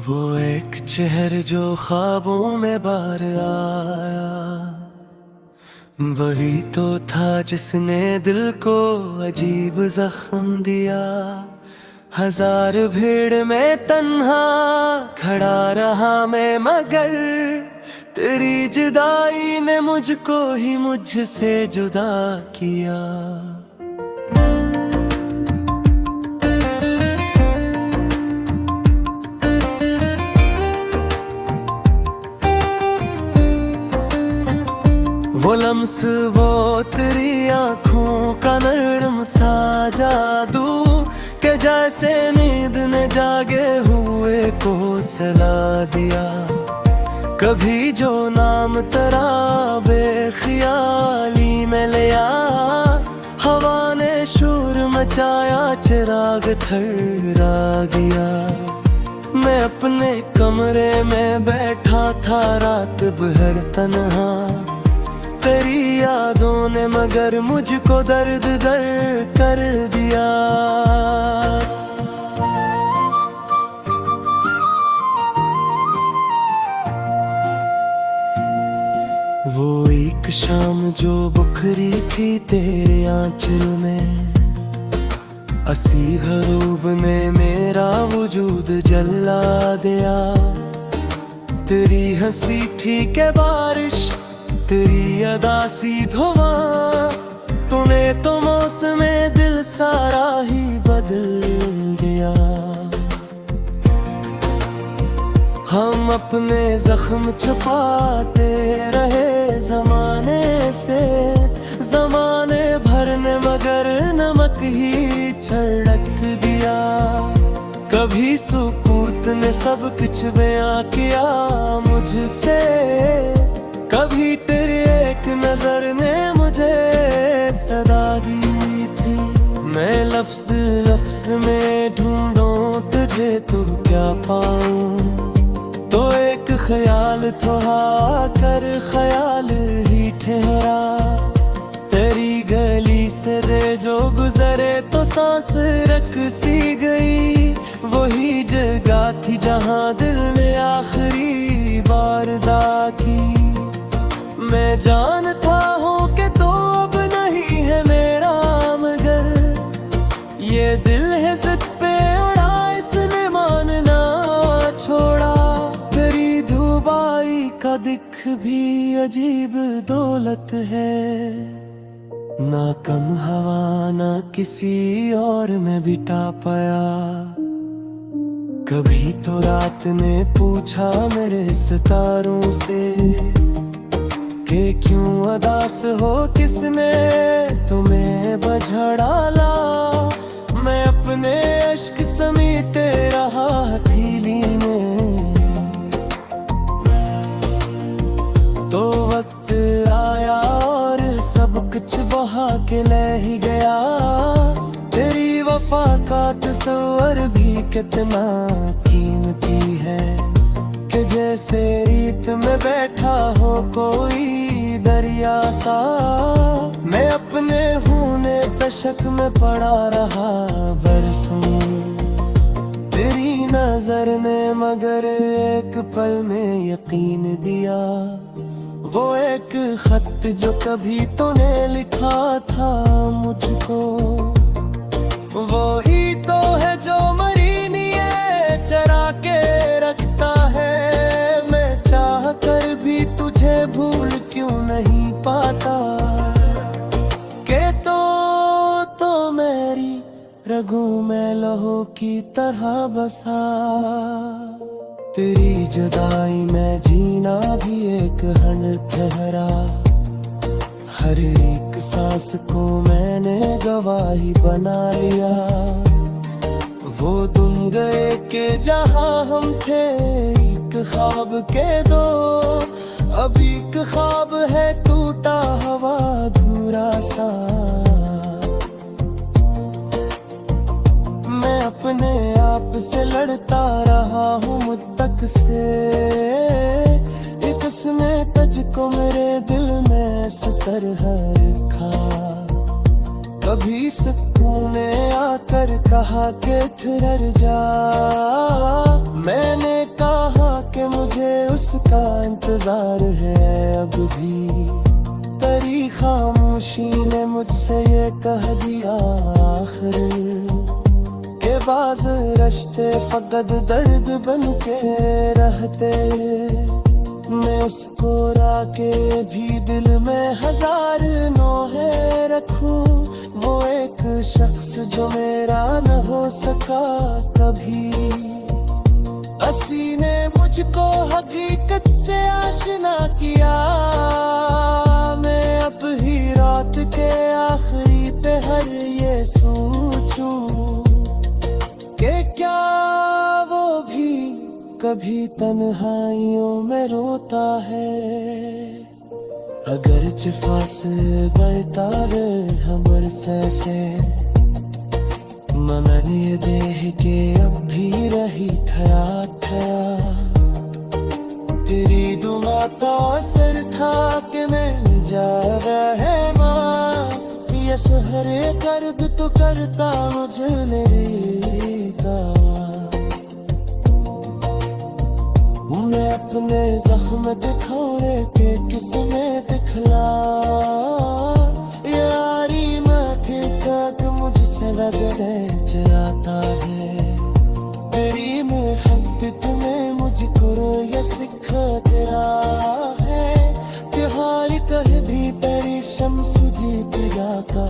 वो एक चेहर जो ख्वाबों में बार आया, वही तो था जिसने दिल को अजीब जख्म दिया। हजार भीड़ में तन्हा खड़ा रहा मैं, मगर तेरी जुदाई ने मुझको ही मुझसे जुदा किया। वो लम्स, वो तेरी आँखों का नरम सा जादू, के जैसे नींद ने जागे हुए को सला दिया। कभी जो नाम तेरा बेख्याली में लिया, हवा ने शोर मचाया, चिराग थर्रा गया। मैं अपने कमरे में बैठा था रात भर तन्हा, तेरी यादों ने मगर मुझको दर्द दर कर दिया। वो एक शाम जो बुखरी थी तेरे आंचल में, असी हरूब ने मेरा वजूद जला दिया। तेरी हंसी थी के बारिश, तेरी अदा सी धुआं, तूने तो मौसम दिल सारा ही बदल दिया। हम अपने जख्म छुपाते रहे जमाने से, जमाने भर ने मगर नमक ही छिड़क दिया। कभी सुकूत ने सब कुछ बयां किया मुझसे, कभी तेरी एक नजर ने मुझे सदा दी थी। मैं लफ्ज लफ्ज में ढूंढूं तुझे तो क्या पाऊं, तो एक ख्याल तो आकर ख्याल ही ठहरा। तेरी गली से रे जो गुजरे तो सांस रख सी गई, वही जगह थी जहां दिल ने आखिरी बार दा की। मैं जानता हूँ कि तो अब नहीं है मेरा, मगर ये दिल है जिद पे अड़ा, इसने मानना छोड़ा। तेरी धुबाई का दिख भी अजीब दौलत है, ना कम हवा ना किसी और में बिता पाया। कभी तो रात ने पूछा मेरे सितारों से कि क्यों उदास हो, किसने तुम्हें बझा डाला। मैं अपने अश्क समेटे रहा हथेली में, तो वक्त आया और सब कुछ बहा के ले ही गया। तेरी वफा का तस्वर भी कितना कीमती है, कि जैसे रीत में बैठा हो कोई दरिया सा। मैं अपने होने पे शक में पड़ा रहा बरसों, तेरी नजर ने मगर एक पल में यकीन दिया। वो एक खत जो कभी तूने लिखा था मुझको, वो ही तो है जो मरी नीयत चरा के रखता है। मैं चाह कर भी तुझे भूल क्यों नहीं पाता, के तो मेरी रगों में लहू की तरह बसा। तेरी जुदाई में जीना भी एक हन ठहरा, हर एक सांस को मैंने गवाही बना लिया। वो दिन गए के जहां हम थे एक ख्वाब के दो, अब एक ख्वाब है टूटा हवा धूरा सा। मैं अपने आप से लड़ता रहा हूँ मुद्दत से, किसने तुझको मेरे दिल में सुतर रखा। कभी सुकून ने आकर कहा कि ठहर जा, मैंने कहा कि मुझे उसका इंतजार है अब भी, तेरी खामोशी ने मुझसे ये कह दिया आखिर के बाज़ रिश्ते फकत दर्द बन के रहते। मैं उसको राके भी दिल में हजार नोहे रखूं, वो एक शख्स जो मेरा न हो सका कभी। हंसी ने मुझको हकीकत से आशना किया, मैं अब ही रात के आखिरी पहर ये सोचूं कि क्या वो भी कभी तन्हाइयों में रोता है। अगर फासले बढ़ता है हमर से, मन ये देह के अब भी रही खड़ा खड़ा। तेरी दुआ का असर था कि मैं जावा है माँ, ये शहरे दर्द तो करता मुझे मेरी दवा। मैं अपने जख्म दिखौरे के किसने दिखला, यारी माथे तक मुझसे नजरें चलाता है। तेरी मोहब्बत में मुझको ये सिखा गया है कि हार कह भी तेरी शम्स जीत जाता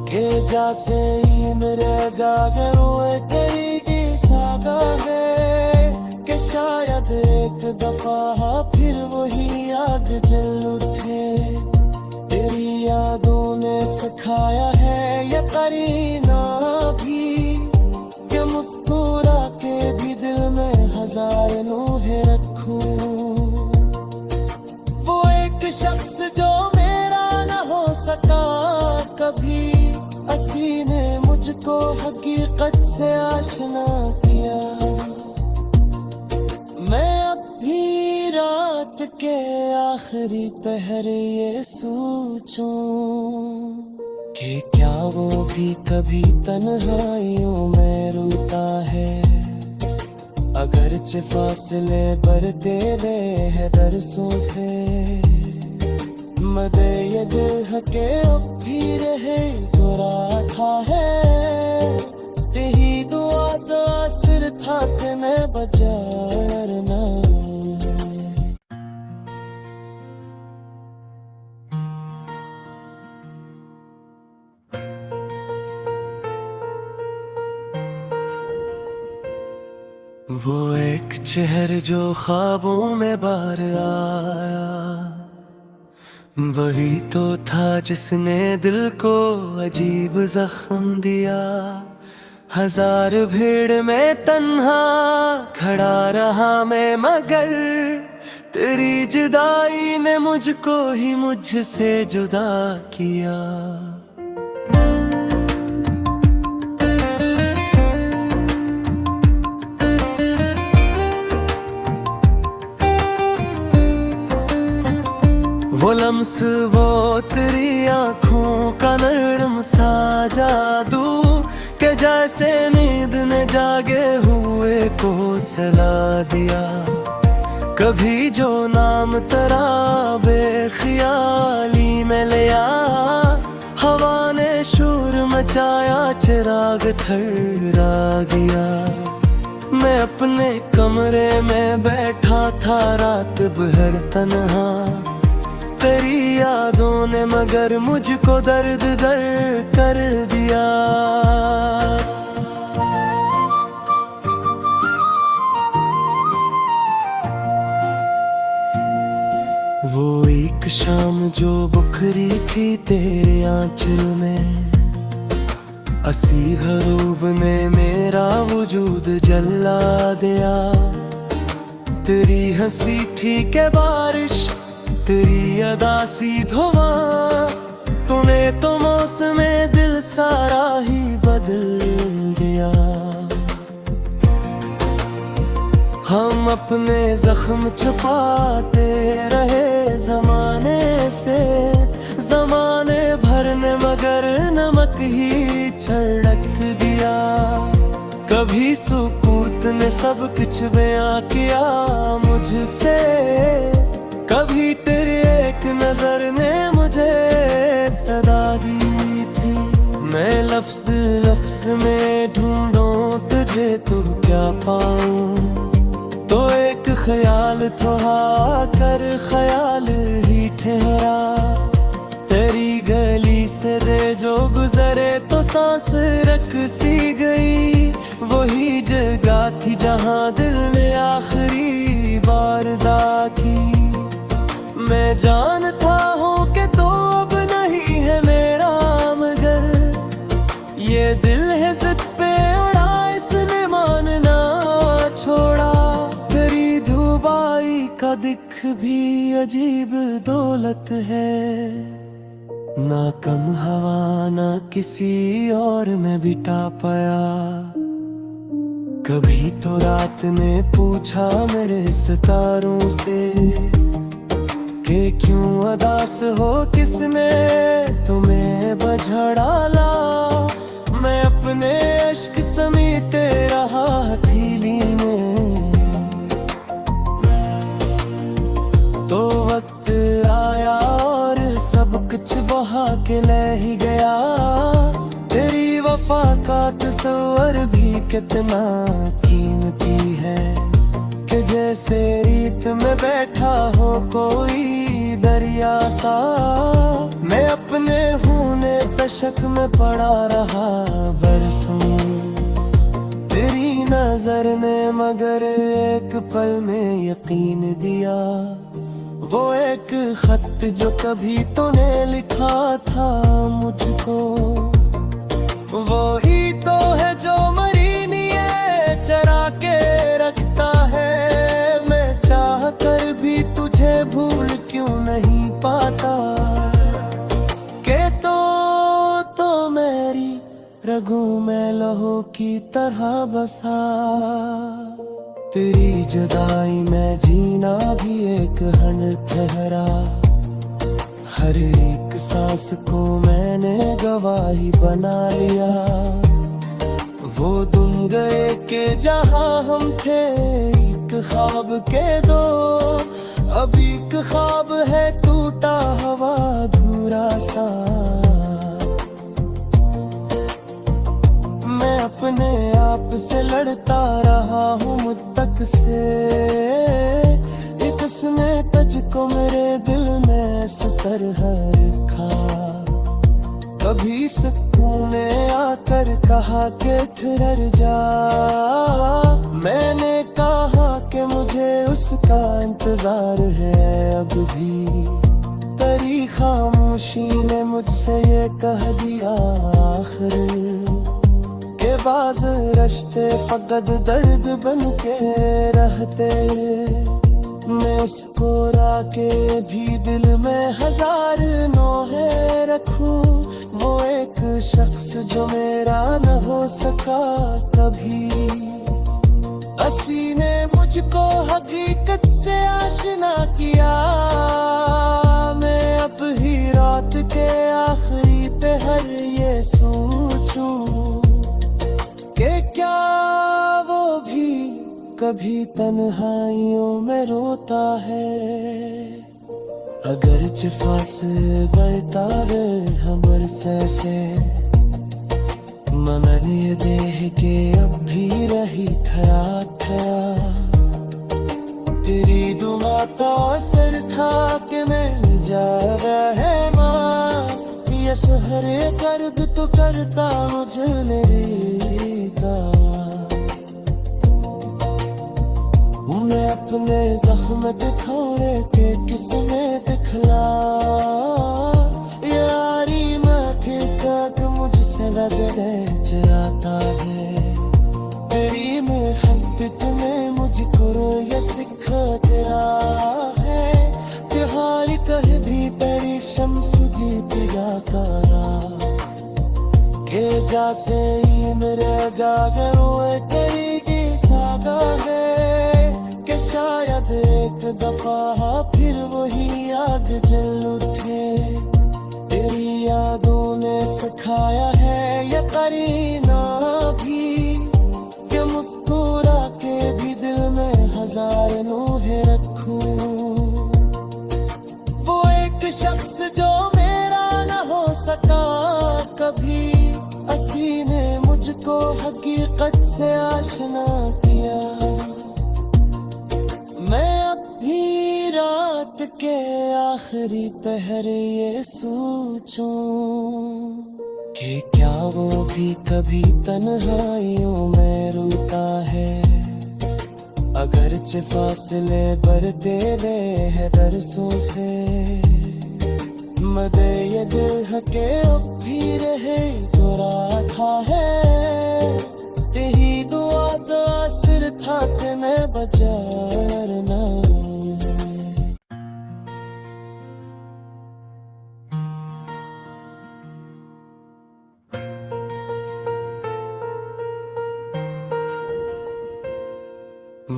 के जैसे ही मेरे जागर हुए तेरी सागा है कि शायद एक दफा फिर वही आग जल उठे। तेरी यादों ने सिखाया है ये करीना भी कि मुस्कुरा के भी दिल में हजार नोहे रखूं। वो एक शख्स जो मेरा न हो सका कभी, हंसी ने मुझको हकीकत से आशना किया। मैं अब भी रात के आखिरी पहर ये सोचूं कि क्या वो भी कभी तन्हाइयों में रोता है। अगरचे फासले बढ़ते गए हैं दरसों से, मदे ये दिल के अब भी रहे तो राखा है। तेरी दुआ तो असर था कि मैं बचा डरना। वो एक चेहर जो ख्वाबों में बार आया, वही तो था जिसने दिल को अजीब जख्म दिया। हजार भीड़ में तन्हा खड़ा रहा मैं, मगर तेरी जुदाई ने मुझको ही मुझसे जुदा किया। वो लम्स वो तेरी आँखों का नरम सा जादू के जैसे नींद ने जागे हुए को सला दिया। कभी जो नाम तेरा बेख्याली में लिया, हवा ने शोर मचाया चिराग थर्रा गया। मैं अपने कमरे में बैठा था रात भर तन्हा, तेरी यादों ने मगर मुझको दर्द दर कर दिया। वो एक शाम जो बुखरी थी तेरे आंचल में, असी हरूब ने मेरा वजूद जला दिया। तेरी हंसी थी के बारिश, तेरी अदा सी धुआं, तूने तो मौसम दिल सारा ही बदल दिया। हम अपने जख्म छुपाते रहे जमाने से, जमाने भर ने मगर नमक ही छिड़क दिया। कभी सुकून वक्त ने सब कुछ बयां किया मुझसे, कभी तेरी एक नजर ने मुझे सदा दी थी। मैं लफ्ज लफ्ज में ढूंढूं तुझे तो क्या पाऊं, तो एक ख्याल तो आकर ख्याल ही ठहरा। तेरी गली से रे जो गुजरे तो सांस रख सी गई, वही जगह थी जहां दिल ने आखिरी बार दा की। मैं जानता हूँ कि तो अब नहीं है मेरा, मगर ये दिल है जिद पे अड़ा, इसने मानना छोड़ा। तेरी धुबाई का दिख भी अजीब दौलत है, ना कम हवा ना किसी और में बिता पाया। कभी तो रात में पूछा मेरे सितारों से कि क्यों उदास हो, किसने तुम्हें बझा डाला। मैं अपने इश्क समेटे रहा हथेली में, तो वक्त आया और सब कुछ बहा के ले ही गया। तेरी वफा का तस्वर भी कितना कीमती है, कि जैसे रीत में बैठा हो कोई दरिया सा। मैं अपने होने तशक में पड़ा रहा बरसों, तेरी नजर ने मगर एक पल में यकीन दिया। वो एक खत जो कभी तूने लिखा था मुझको, वो ही तो है जो मरी नीयत चरा के रखता है। मैं चाह कर भी तुझे भूल क्यों नहीं पाता, के तो मेरी रगों में लहू की तरह बसा। तेरी जुदाई में जीना भी एक हन ठहरा, हर एक सांस को मैंने गवाही बना लिया। वो दिन गए के जहां हम थे एक ख्वाब के दो, अब एक ख्वाब है टूटा हुआ अधूरा सा। मैं अपने आप से लड़ता रहा हूँ मुद्दत से, किसने तुझको मेरे दिल में सुतर रखा। कभी सुकून ने आकर कहा कि ठहर जा, मैंने कहा कि मुझे उसका इंतजार है अब भी। तेरी खामोशी ने मुझसे ये कह दिया आखिर, के बाज रश्ते फकद दर्द बन के रहते। मैं उसको राके भी दिल में हजार नोहे रखूं, वो एक शख्स जो मेरा न हो सका कभी। हंसी ने मुझको हकीकत से आशना किया, मैं अब ही रात के आखिरी पहर ये सोचूं कि क्या वो भी कभी तन्हाइयों में रोता है। अगर चिफास बढ़ता है हमर से, मन ये देह के अब भी रही खरा खरा। तेरी दुआ का असर था कि मैं जावा है माँ, ये शहरे कर्द तो करता मुझे मेरी दवा। मैं अपने जख्म दिखौरे के किसने दिखला, यारी माथे तक मुझसे नजरें चुराता है। तेरी मोहब्बत में मुझको ये सिखा दिया है, त्योहार कह भी तेरी शम्स जीत जाकारा। के जैसे ही मेरे जागर हुए करेगी सागा है, कि शायद एक दफा फिर वही आग जल उठे। तेरी यादों ने सिखाया है ये करीना भी, कि मुस्कुरा हजार नूहे रखूं। वो एक शख्स जो मेरा न हो सका कभी, असी ने मुझको हकीकत से आशना किया। मैं अब भी रात के आखिरी पहर ये सोचूं कि क्या वो भी कभी तन्हाइयों में रोता है। अगरचे फासले बढ़ते गए हैं दरसों से, मदे ये दिल हके अब भी रहे तो राधा है। तेही दुआ तो आसिर था कि मैं बचाना।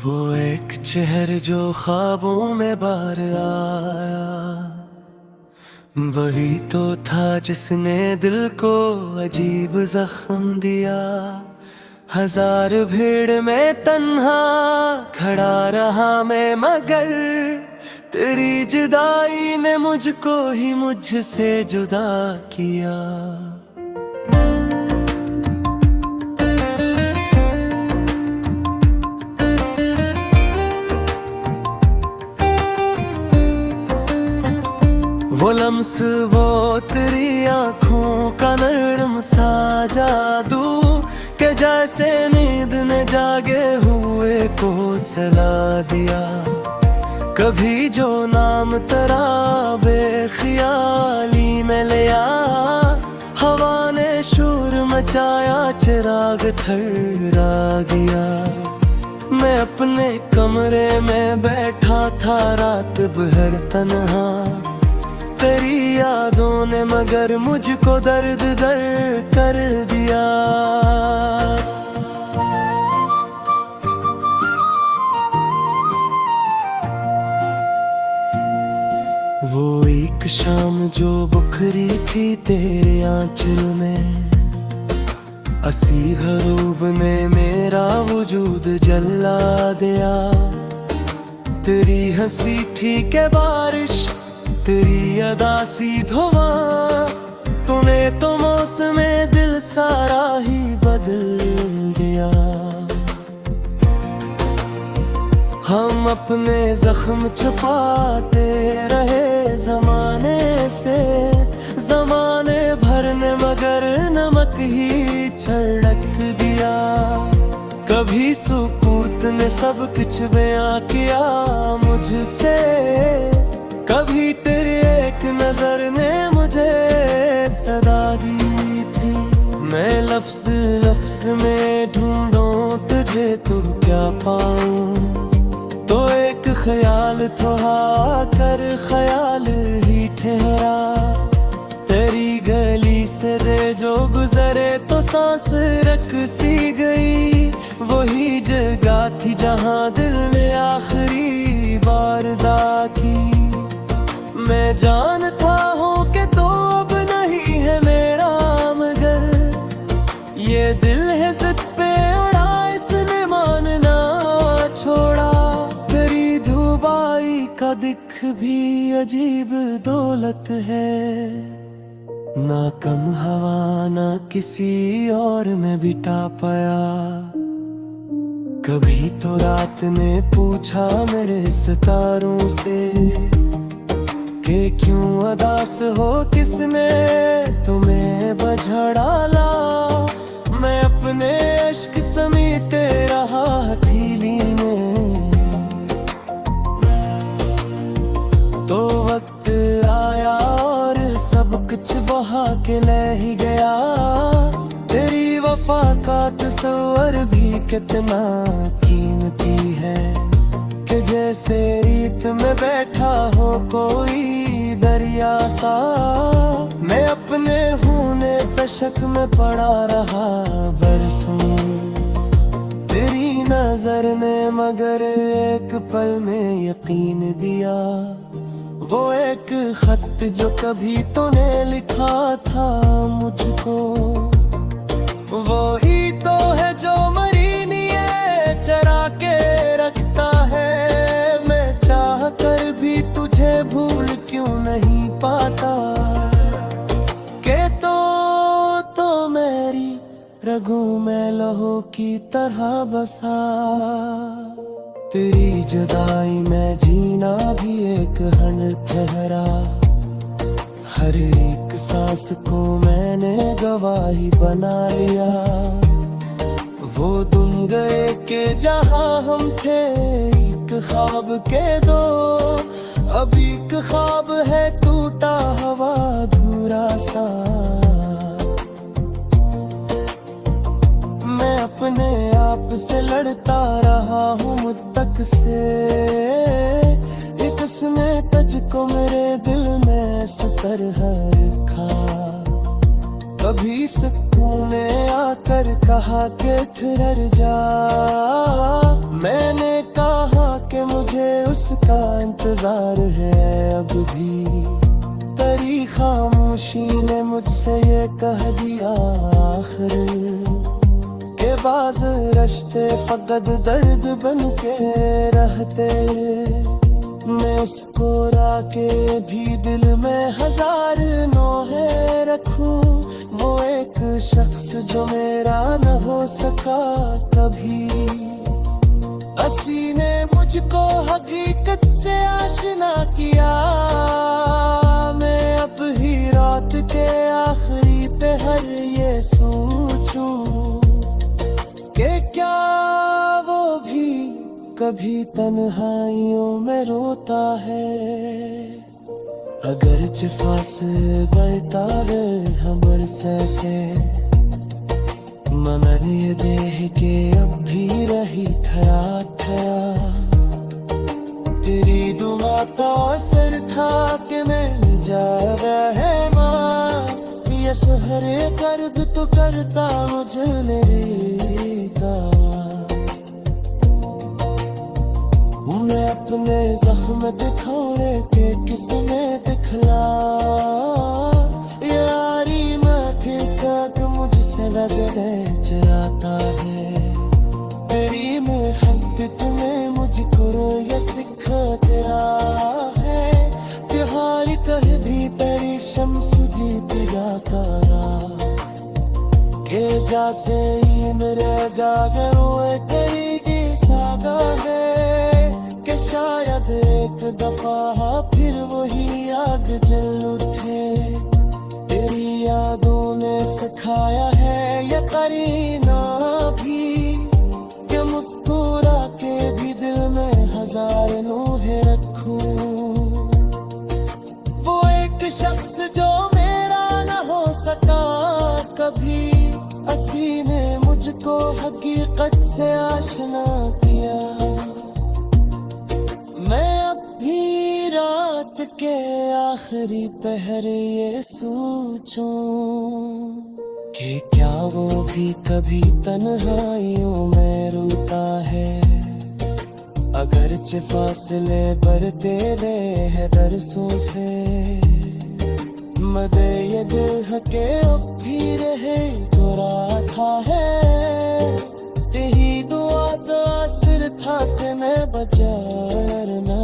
वो एक चेहर जो ख्वाबों में बार आया, वही तो था जिसने दिल को अजीब जख्म दिया। हजार भीड़ में तन्हा खड़ा रहा मैं, मगर तेरी जुदाई ने मुझको ही मुझसे जुदा किया। वो लम्स, वो तेरी आँखों का नरम सा जादू, के जैसे नींद ने जागे हुए को सला दिया। कभी जो नाम तेरा बेख्याली में लिया, हवा ने शोर मचाया चिराग थर्रा गया। मैं अपने कमरे में बैठा था रात भर तन्हा, तेरी यादों ने मगर मुझको दर्द दर कर दिया। वो एक शाम जो बुखरी थी तेरे आंचल में, असी ग़रूब ने मेरा वजूद जला दिया। तेरी हंसी थी के बारिश, तेरी अदा सी धुआं, तूने तो मौसम दिल सारा ही बदल दिया। हम अपने जख्म छुपाते रहे जमाने से, जमाने भर ने मगर नमक ही छिड़क दिया। कभी सुकूत ने सब कुछ बयां किया मुझसे, कभी तेरी एक नजर ने मुझे सदा दी थी। मैं लफ्ज लफ्ज में ढूंढूं तुझे तो क्या पाऊं, तो एक ख्याल तो आकर ख्याल ही ठहरा। तेरी गली से रे जो गुजरे तो सांस रख सी गई, वही जगह थी जहां दिल ने आखिरी बार दा की। मैं जानता हूँ कि तो अब नहीं है मेरा, मगर ये दिल है जिद पे अड़ा, इसने मानना छोड़ा। तेरी धुबाई का दिख भी अजीब दौलत है, ना कम हवा ना किसी और में बिता पाया। कभी तो रात ने पूछा मेरे सितारों से कि क्यों अदास हो, किसने तुम्हें बझा डाला। मैं अपने इश्क समेटे रहा हथेली में, तो वक्त आया और सब कुछ बहा के ले ही गया। तेरी वफा का तस्वर भी कितना कीमती है, कि जैसे रीत में बैठा हो कोई दरिया सा। मैं अपने होने तशक में पड़ा रहा बरसों, तेरी नजर ने मगर एक पल में यकीन दिया। वो एक खत जो कभी तूने लिखा था मुझको, वो ही तो है जो मरीनिये चरा के रखता है। भूल क्यों नहीं पाता के तो मेरी रगों में लहू की तरह बसा। तेरी जुदाई में जीना भी एक हन ठहरा, हर एक सांस को मैंने गवाही बना लिया। वो दिन गए के जहां हम थे एक ख्वाब के दो, अब एक ख्वाब है टूटा हवा अधूरा सा। मैं अपने आप से लड़ता रहा हूँ मुद्दत से, एक उसने तुझको मेरे दिल में सुतर रखा। कभी सुकून ने आकर कहा कि ठहर जा, मैंने कहा कि मुझे उसका इंतजार है अब भी। तेरी खामोशी ने मुझसे ये कह दिया आखिर के बाज रिश्ते फकत दर्द बन के रहते। मैं उसको राके भी दिल में हजार नोहे रखूं, वो एक शख्स जो मेरा न हो सका कभी। हंसी ने मुझको हकीकत से आशना किया, मैं अब ही रात के आखिरी पहर ये सोचूं कि क्या वो भी कभी तन्हाइयों में रोता है। अगर फासले बढ़ता है हमर से, मन ये देह के अब भी रही खड़ा खड़ा। तेरी दुआ का असर था कि मैं जावे है माँ, ये शहरे कर्ब तो करता मुझे मेरी दवा। मैं अपने जख्म दिखौरे के किसने दिखला, यारी माथे तक मुझसे नजरें चलाता है। तेरी मोहब्बत में मुझको ये सिखा गया है, त्योहार कह भी तेरी शम्स जीत जाता के जैसे ही मेरे जागर हुए करेगी सादा है कि शायद एक दफा फिर वही आग जल उठे। तेरी यादों ने सिखाया है ये करीना भी कि मुस्कुरा के भी दिल में हजार नोहे रखूं। वो एक शख्स जो मेरा न हो सका कभी, हंसी ने मुझको हकीकत से आशना किया। मैं अब भी रात के आखिरी पहर ये सोचूं कि क्या वो भी कभी तन्हाइयों में रोता है। अगरचे फासले बढ़ते गए हैं दरसों से, मदे ये दिल के अब भी रहे तो राधा है। तेरी दुआ का असर था कि मैं बचा ना